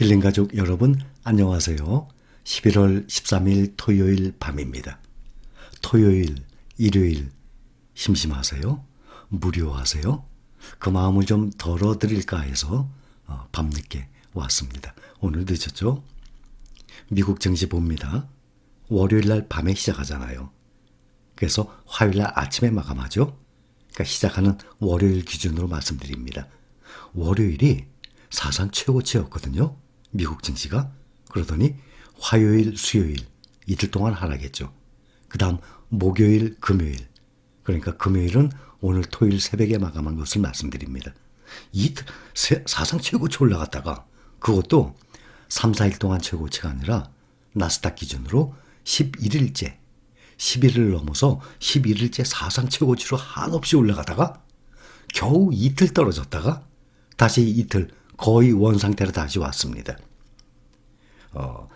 힐링가족 여러분 안녕하세요. 11월 13일 토요일 밤입니다. 토요일, 일요일 심심하세요? 무료하세요? 그 마음을 좀 덜어드릴까 해서 밤늦게 왔습니다. 오늘 늦었죠? 미국 증시 봅니다. 월요일날 밤에 시작하잖아요. 그래서 화요일날 아침에 마감하죠. 그러니까 시작하는 월요일 기준으로 말씀드립니다. 월요일이 사상 최고치였거든요. 미국 증시가. 그러더니 화요일, 수요일 이틀 동안 하락했죠. 그 다음 목요일, 금요일. 그러니까 금요일은 오늘 토요일 새벽에 마감한 것을 말씀드립니다. 이틀 사상 최고치 올라갔다가 그것도 3, 4일 동안 최고치가 아니라 나스닥 기준으로 11일째 11을 넘어서 11일째 사상 최고치로 한없이 올라가다가 겨우 이틀 떨어졌다가 다시 이틀 거의 원상태로 다시 왔습니다.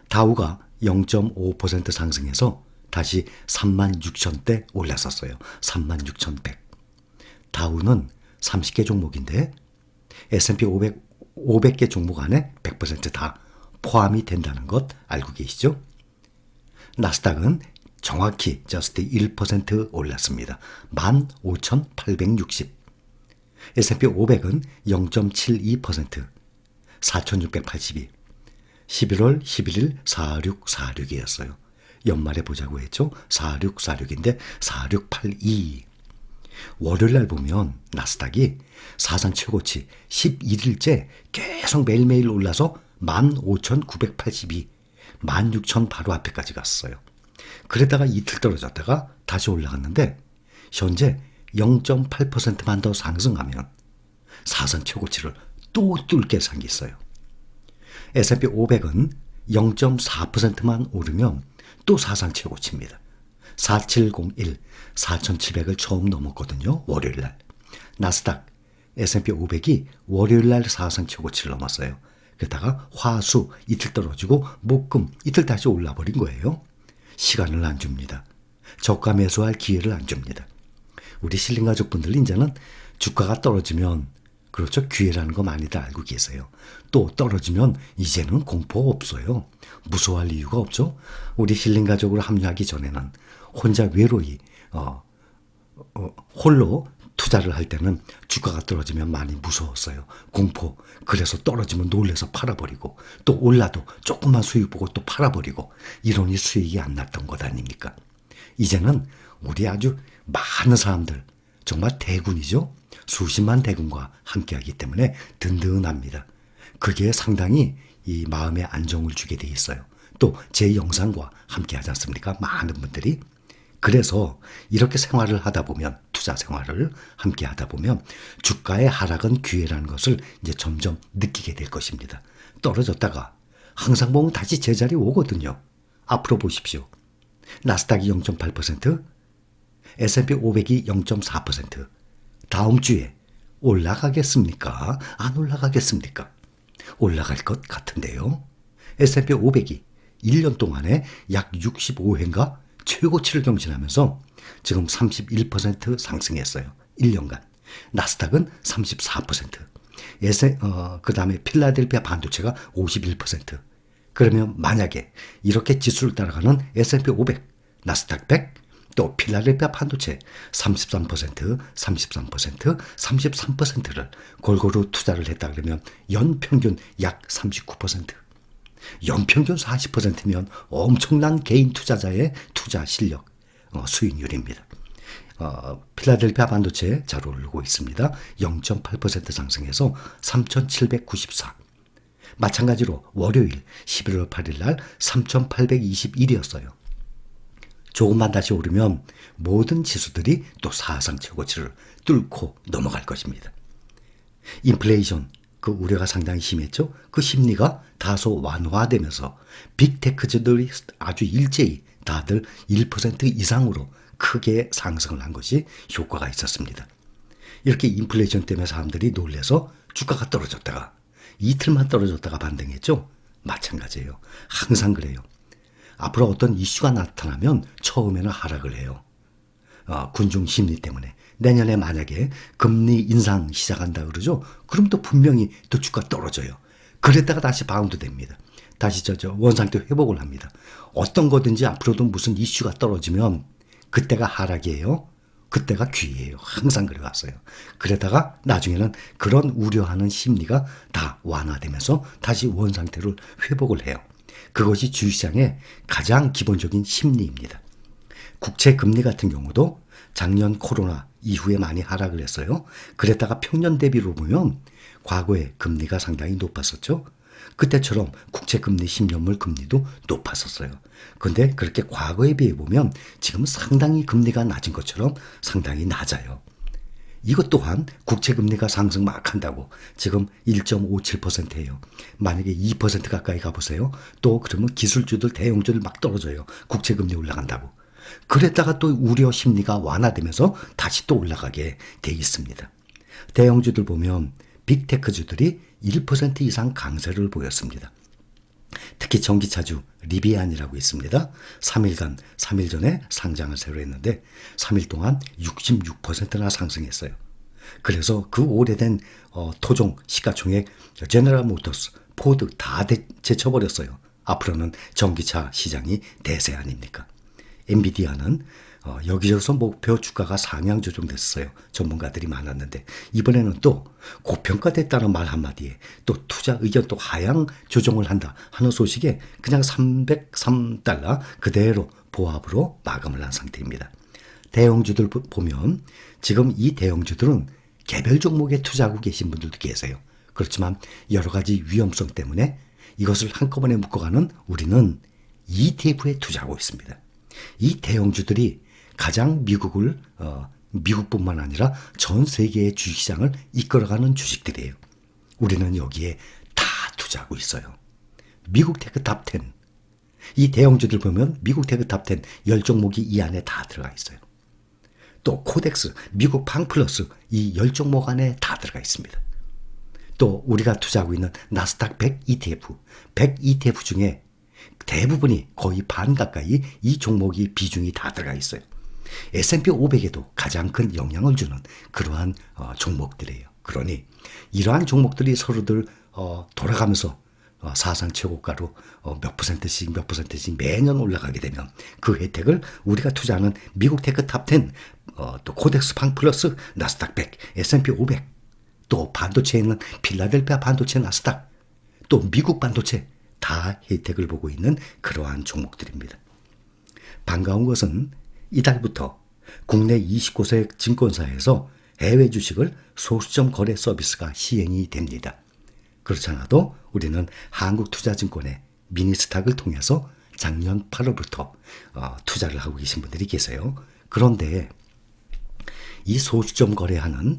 다우가 0.5% 상승해서 다시 36,000대 올랐었어요. 36,100. 다우는 30개 종목인데 S&P 500개 종목 안에 100%다 포함이 된다는 것 알고 계시죠? 나스닥은 정확히 저스트 1% 올랐습니다. 15,860. S&P 500은 0.72%, 4,682. 11월 11일 4646이었어요. 연말에 보자고 했죠. 4646인데 4682. 월요일날 보면 나스닥이 사상 최고치 11일째 계속 매일매일 올라서 15,982, 16,000 바로 앞에까지 갔어요. 그러다가 이틀 떨어졌다가 다시 올라갔는데 현재 0.8%만 더 상승하면 사상 최고치를 또 뚫게 생겼어요. S&P 500은 0.4%만 오르면 또 사상 최고치입니다. 4701, 4700을 처음 넘었거든요. 월요일날. 나스닥, S&P 500이 월요일날 사상 최고치를 넘었어요. 그러다가 화수 이틀 떨어지고 목금 이틀 다시 올라버린 거예요. 시간을 안 줍니다. 저가 매수할 기회를 안 줍니다. 우리 실링가족분들 이제는 주가가 떨어지면 그렇죠. 기회라는 거 많이들 알고 계세요. 또 떨어지면 이제는 공포 없어요. 무서워할 이유가 없죠. 우리 실링가족으로 합류하기 전에는 혼자 외로이 홀로 투자를 할 때는 주가가 떨어지면 많이 무서웠어요. 공포. 그래서 떨어지면 놀래서 팔아버리고 또 올라도 조금만 수익 보고 또 팔아버리고 이러니 수익이 안 났던 것 아닙니까? 이제는 우리 아주 많은 사람들 정말 대군이죠. 수십만 대군과 함께하기 때문에 든든합니다. 그게 상당히 이 마음에 안정을 주게 돼 있어요. 또 제 영상과 함께하지 않습니까? 많은 분들이. 그래서 이렇게 생활을 하다 보면 투자 생활을 함께 하다 보면 주가의 하락은 기회라는 것을 이제 점점 느끼게 될 것입니다. 떨어졌다가 항상 보면 다시 제자리 오거든요. 앞으로 보십시오. 나스닥이 0.8%, S&P 500이 0.4%. 다음 주에 올라가겠습니까? 안 올라가겠습니까? 올라갈 것 같은데요. S&P 500이 1년 동안에 약 65회인가 최고치를 경신하면서 지금 31% 상승했어요. 1년간. 나스닥은 34%. 그 다음에 필라델피아 반도체가 51%. 그러면 만약에 이렇게 지수를 따라가는 S&P 500, 나스닥 100, 또 필라델피아 반도체 33%, 33%, 33%를 골고루 투자를 했다 그러면 연평균 약 39%. 연평균 40%면 엄청난 개인 투자자의 투자 실력, 수익률입니다. 필라델피아 반도체 잘 오르고 있습니다. 0.8% 상승해서 3,794. 마찬가지로 월요일 11월 8일 날 3,821이었어요. 조금만 다시 오르면 모든 지수들이 또 사상 최고치를 뚫고 넘어갈 것입니다. 인플레이션, 그 우려가 상당히 심했죠. 그 심리가 다소 완화되면서 빅테크들이 아주 일제히 다들 1% 이상으로 크게 상승을 한 것이 효과가 있었습니다. 이렇게 인플레이션 때문에 사람들이 놀래서 주가가 떨어졌다가 이틀만 떨어졌다가 반등했죠. 마찬가지예요. 항상 그래요. 앞으로 어떤 이슈가 나타나면 처음에는 하락을 해요. 군중 심리 때문에. 내년에 만약에 금리 인상 시작한다 그러죠. 그럼 또 분명히 또 주가 떨어져요. 그랬다가 다시 바운드 됩니다. 다시 원상태 회복을 합니다. 어떤 거든지 앞으로도 무슨 이슈가 떨어지면 그때가 하락이에요. 그때가 귀해요. 항상 그래왔어요. 그러다가 나중에는 그런 우려하는 심리가 다 완화되면서 다시 원상태를 회복을 해요. 그것이 주식시장의 가장 기본적인 심리입니다. 국채 금리 같은 경우도 작년 코로나 이후에 많이 하락을 했어요. 그랬다가 평년 대비로 보면 과거에 금리가 상당히 높았었죠. 그때처럼 국채 금리 10년물 금리도 높았었어요. 근데 그렇게 과거에 비해 보면 지금 상당히 금리가 낮은 것처럼 상당히 낮아요. 이것 또한 국채 금리가 상승 막 한다고 지금 1.57%예요. 만약에 2% 가까이 가보세요. 또 그러면 기술주들 대형주들 막 떨어져요. 국채 금리 올라간다고. 그랬다가 또 우려 심리가 완화되면서 다시 또 올라가게 돼 있습니다. 대형주들 보면 빅테크주들이 1% 이상 강세를 보였습니다. 특히 전기차주 리비안이라고 있습니다. 3일 전에 상장을 새로 했는데 3일 동안 66%나 상승했어요. 그래서 그 오래된 토종 시가총액 제너럴 모터스, 포드 다 제쳐버렸어요. 앞으로는 전기차 시장이 대세 아닙니까? 엔비디아는 여기저기서 목표 주가가 상향 조정됐어요. 전문가들이 많았는데 이번에는 또 고평가됐다는 말 한마디에 또 투자 의견 또 하향 조정을 한다 하는 소식에 그냥 303달러 그대로 보합으로 마감을 한 상태입니다. 대형주들 보면 지금 이 대형주들은 개별 종목에 투자하고 계신 분들도 계세요. 그렇지만 여러 가지 위험성 때문에 이것을 한꺼번에 묶어가는 우리는 ETF에 투자하고 있습니다. 이 대형주들이 가장 미국뿐만 아니라 전 세계의 주식시장을 이끌어가는 주식들이에요. 우리는 여기에 다 투자하고 있어요. 미국 테크 탑 10. 이 대형주들 보면 미국 테크 탑 10, 10종목이 이 안에 다 들어가 있어요. 또 코덱스, 미국 팡플러스 이 10종목 안에 다 들어가 있습니다. 또 우리가 투자하고 있는 나스닥 100 ETF, 100 ETF 중에 대부분이 거의 반 가까이 이 종목이 비중이 다 들어가 있어요. S&P 500에도 가장 큰 영향을 주는 그러한 종목들이에요. 그러니 이러한 종목들이 서로들 돌아가면서 사상 최고가로 몇 퍼센트씩 매년 올라가게 되면 그 혜택을 우리가 투자하는 미국 테크 탑 10, 또 코덱스 팡플러스, 나스닥 100, S&P 500, 또 반도체에 있는 필라델피아 반도체 나스닥, 또 미국 반도체 다 혜택을 보고 있는 그러한 종목들입니다. 반가운 것은 이달부터 국내 29세 증권사에서 해외 주식을 소수점 거래 서비스가 시행이 됩니다. 그렇지 않아도 우리는 한국투자증권의 미니스탁을 통해서 작년 8월부터 투자를 하고 계신 분들이 계세요. 그런데 이 소수점 거래하는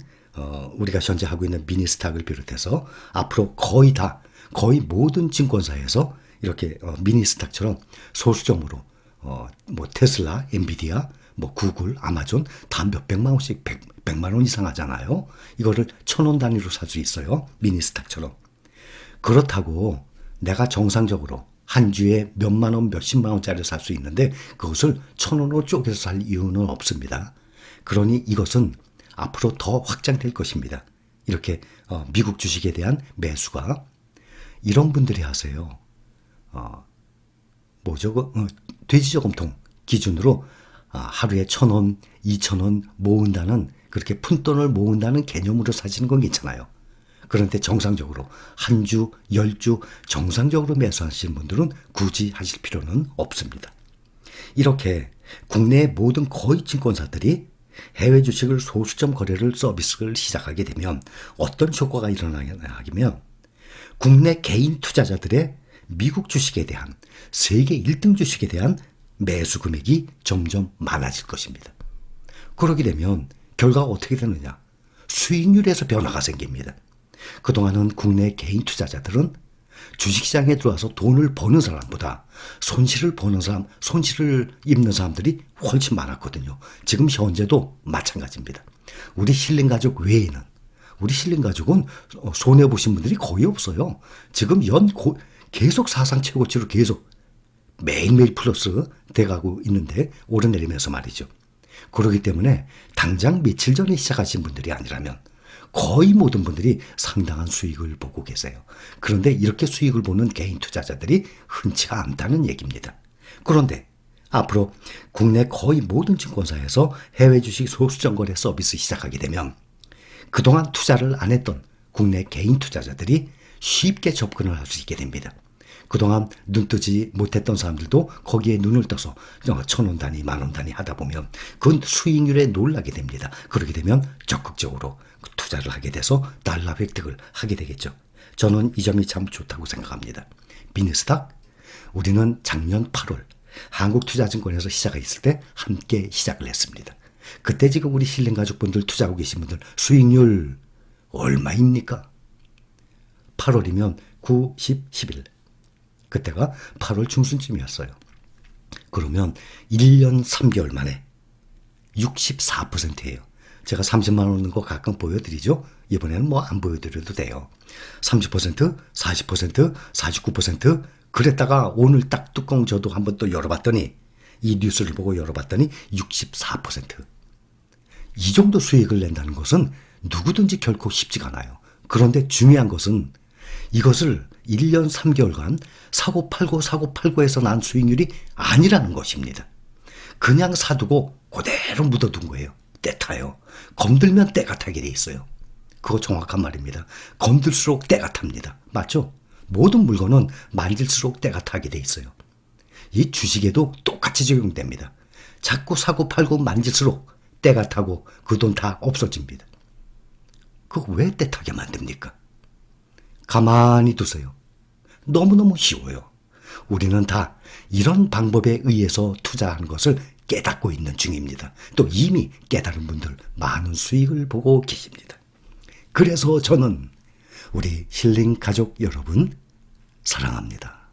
우리가 현재 하고 있는 미니스탁을 비롯해서 앞으로 거의 모든 증권사에서 이렇게 미니스탁처럼 소수점으로 뭐 테슬라, 엔비디아, 뭐 구글, 아마존 다 몇백만 원씩 100만 원 이상 하잖아요. 이거를 1,000원 단위로 살 수 있어요. 미니스탁처럼. 그렇다고 내가 정상적으로 한 주에 몇만 원, 몇십만 원짜리를 살 수 있는데 그것을 1,000원으로 쪼개서 살 이유는 없습니다. 그러니 이것은 앞으로 더 확장될 것입니다. 이렇게 미국 주식에 대한 매수가 이런 분들이 하세요. 돼지저금통 기준으로 하루에 1,000원, 2,000원 모은다는 그렇게 푼돈을 모은다는 개념으로 사시는 건 괜찮아요. 그런데 정상적으로 한 주, 10주 정상적으로 매수하시는 분들은 굳이 하실 필요는 없습니다. 이렇게 국내의 모든 거의 증권사들이 해외 주식을 소수점 거래를 서비스를 시작하게 되면 어떤 효과가 일어나냐 하면 국내 개인 투자자들의 미국 주식에 대한 세계 1등 주식에 대한 매수 금액이 점점 많아질 것입니다. 그러게 되면 결과가 어떻게 되느냐? 수익률에서 변화가 생깁니다. 그동안은 국내 개인 투자자들은 주식시장에 들어와서 돈을 버는 사람보다 손실을 입는 사람들이 훨씬 많았거든요. 지금 현재도 마찬가지입니다. 우리 신림가족 외에는 우리 신림가족은 손해보신 분들이 거의 없어요. 지금 계속 사상 최고치로 계속 매일매일 플러스 돼가고 있는데 오르내리면서 말이죠. 그렇기 때문에 당장 며칠 전에 시작하신 분들이 아니라면 거의 모든 분들이 상당한 수익을 보고 계세요. 그런데 이렇게 수익을 보는 개인 투자자들이 흔치가 않다는 얘기입니다. 그런데 앞으로 국내 거의 모든 증권사에서 해외 주식 소수점 거래 서비스 시작하게 되면 그동안 투자를 안 했던 국내 개인 투자자들이 쉽게 접근을 할 수 있게 됩니다. 그동안 눈뜨지 못했던 사람들도 거기에 눈을 떠서 1,000원 단위, 10,000원 단위 하다 보면 그 수익률에 놀라게 됩니다. 그렇게 되면 적극적으로 투자를 하게 돼서 달러 획득을 하게 되겠죠. 저는 이 점이 참 좋다고 생각합니다. 비니스탁, 우리는 작년 8월 한국투자증권에서 시작했을 때 함께 시작을 했습니다. 그때 지금 우리 신림 가족분들 투자하고 계신 분들 수익률 얼마입니까? 8월이면 9, 10, 11. 그때가 8월 중순쯤이었어요. 그러면 1년 3개월 만에 64%예요. 제가 30만 원 넣은 거 가끔 보여드리죠. 이번에는 뭐 안 보여드려도 돼요. 30%, 40%, 49%. 그랬다가 오늘 딱 뚜껑 저도 한번 또 열어봤더니 이 뉴스를 보고 열어봤더니 64%. 이 정도 수익을 낸다는 것은 누구든지 결코 쉽지가 않아요. 그런데 중요한 것은 이것을 1년 3개월간 사고팔고에서 난 수익률이 아니라는 것입니다. 그냥 사두고 그대로 묻어둔 거예요. 때 타요. 검들면 때가 타게 돼 있어요. 그거 정확한 말입니다. 검들수록 때가 탑니다. 맞죠? 모든 물건은 만질수록 때가 타게 돼 있어요. 이 주식에도 똑같이 적용됩니다. 자꾸 사고 팔고 만질수록 때가 타고 그 돈 다 없어집니다. 그거 왜 때 타게 만듭니까? 가만히 두세요. 너무너무 쉬워요. 우리는 다 이런 방법에 의해서 투자하는 것을 깨닫고 있는 중입니다. 또 이미 깨달은 분들 많은 수익을 보고 계십니다. 그래서 저는 우리 힐링 가족 여러분 사랑합니다.